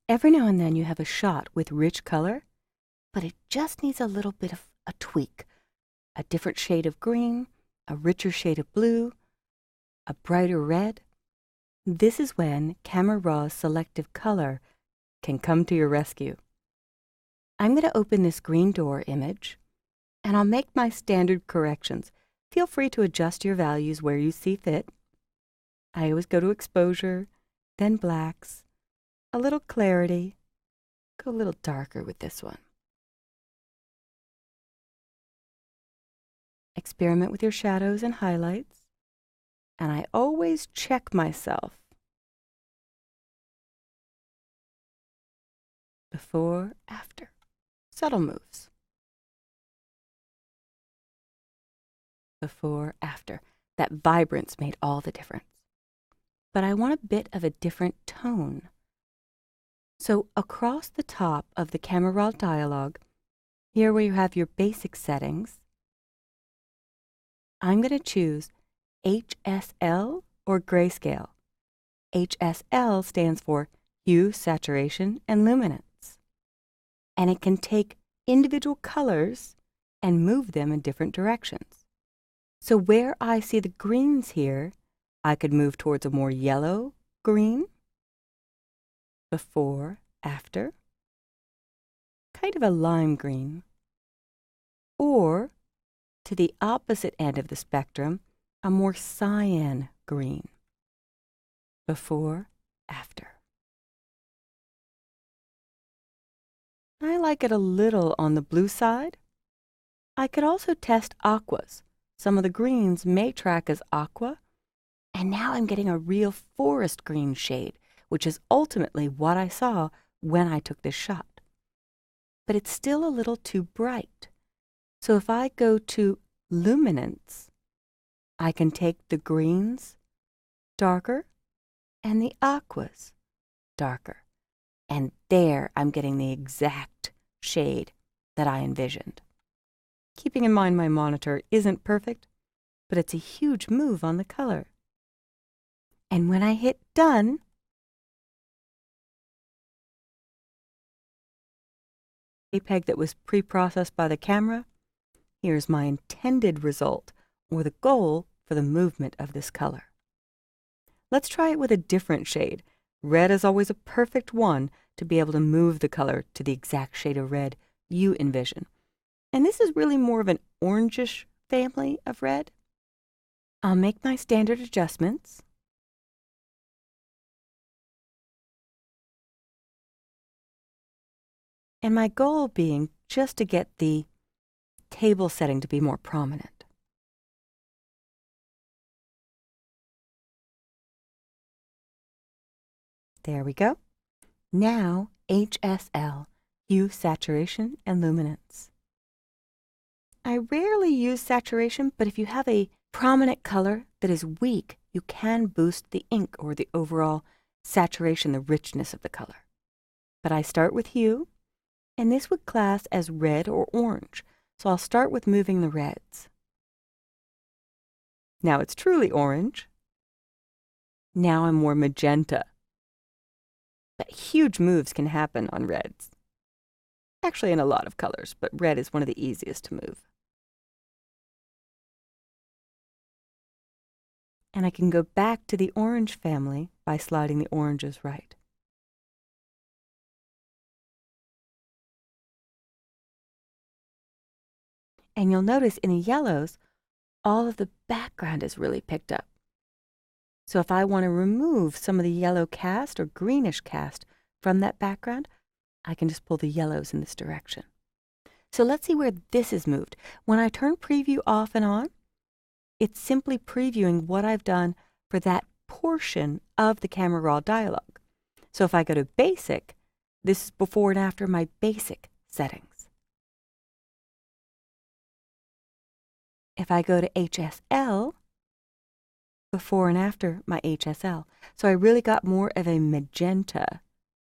Every now and then you have a shot with rich color, but it just needs a little bit of a tweak. A different shade of green, a richer shade of blue, a brighter red. This is when Camera Raw's selective color can come to your rescue. I'm going to open this green door image, and I'll make my standard corrections. Feel free to adjust your values where you see fit. I always go to exposure, then blacks, a little clarity, go a little darker with this one. Experiment with your shadows and highlights, and I always check myself. Before, after. Subtle moves. Before, after. That vibrance made all the difference. But I want a bit of a different tone. So across the top of the Camera Raw dialog, here where you have your basic settings, I'm going to choose HSL or grayscale. HSL stands for hue, saturation, and luminance. And it can take individual colors and move them in different directions. So where I see the greens here, I could move towards a more yellow green, before, after, kind of a lime green, or to the opposite end of the spectrum, a more cyan green, before, after. I like it a little on the blue side. I could also test aquas. Some of the greens may track as aqua, and now I'm getting a real forest green shade, which is ultimately what I saw when I took this shot. But it's still a little too bright. So if I go to luminance, I can take the greens darker and the aquas darker. And there I'm getting the exact shade that I envisioned. Keeping in mind my monitor isn't perfect, but it's a huge move on the color. And when I hit done, JPEG that was pre-processed by the camera, here's my intended result, or the goal for the movement of this color. Let's try it with a different shade. Red is always a perfect one to be able to move the color to the exact shade of red you envision. And this is really more of an orangish family of red. I'll make my standard adjustments. And my goal being just to get the table setting to be more prominent. There we go. Now HSL, hue, saturation, and luminance. I rarely use saturation, but if you have a prominent color that is weak, you can boost the ink or the overall saturation, the richness of the color. But I start with hue, and this would class as red or orange, so I'll start with moving the reds. Now it's truly orange. Now I'm more magenta. But huge moves can happen on reds. Actually in a lot of colors, but red is one of the easiest to move. And I can go back to the orange family by sliding the oranges right. And you'll notice in the yellows, all of the background is really picked up. So if I want to remove some of the yellow cast or greenish cast from that background, I can just pull the yellows in this direction. So let's see where this is moved. When I turn preview off and on, it's simply previewing what I've done for that portion of the Camera Raw dialog. So if I go to basic, this is before and after my basic settings. If I go to HSL, before and after my HSL. So I really got more of a magenta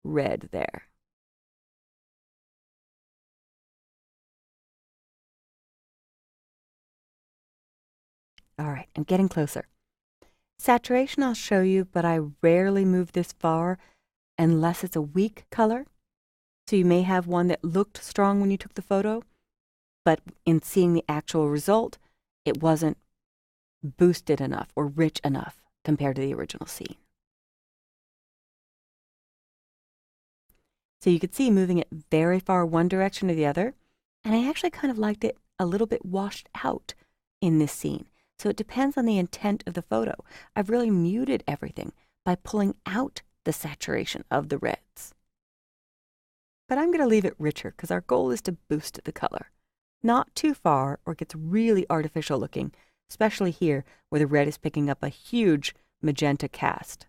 red there. All right, I'm getting closer. Saturation I'll show you, but I rarely move this far unless it's a weak color. So you may have one that looked strong when you took the photo, but in seeing the actual result, it wasn't boosted enough or rich enough compared to the original scene. So you could see moving it very far one direction or the other, and I actually kind of liked it a little bit washed out in this scene. So it depends on the intent of the photo. I've really muted everything by pulling out the saturation of the reds. But I'm going to leave it richer because our goal is to boost the color. Not too far or it gets really artificial looking, especially here where the red is picking up a huge magenta cast.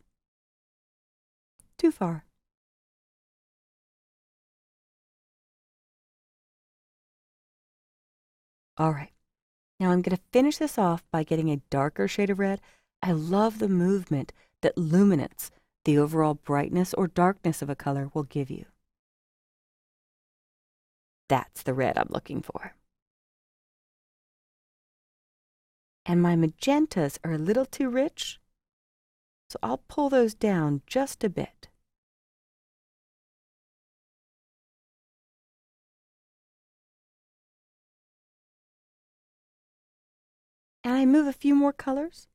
Too far. All right, now I'm going to finish this off by getting a darker shade of red. I love the movement that luminance, the overall brightness or darkness of a color, will give you. That's the red I'm looking for. And my magentas are a little too rich, so I'll pull those down just a bit. And I move a few more colors.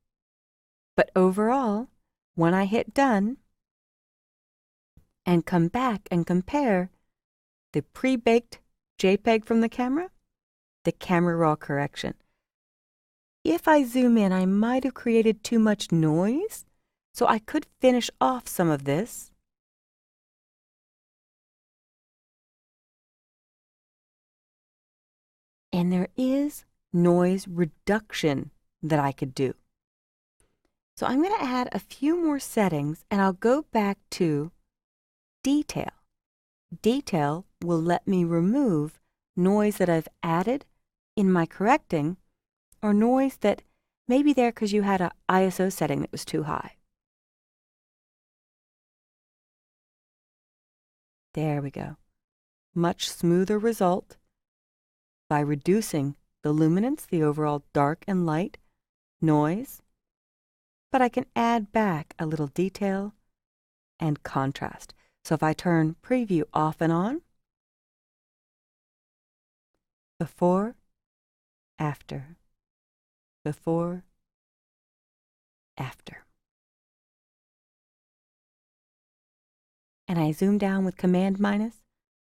But overall, when I hit done and come back and compare the pre-baked JPEG from the camera raw correction. If I zoom in, I might have created too much noise, so I could finish off some of this. And there is noise reduction that I could do. So I'm going to add a few more settings, and I'll go back to Detail. Detail will let me remove noise that I've added in my correcting, or noise that may be there because you had an ISO setting that was too high. There we go. Much smoother result by reducing the luminance, the overall dark and light noise, but I can add back a little detail and contrast. So if I turn preview off and on, before, after, before, after. And I zoom down with Command minus,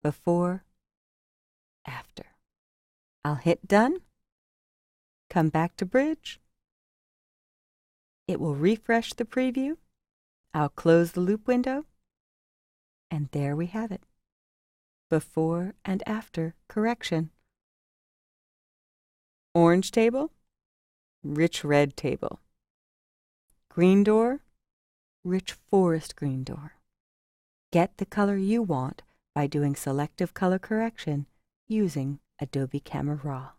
before, after. I'll hit done, come back to bridge. It will refresh the preview. I'll close the loop window. And there we have it. Before and after correction. Orange table, rich red table. Green door, rich forest green door. Get the color you want by doing selective color correction using Adobe Camera Raw.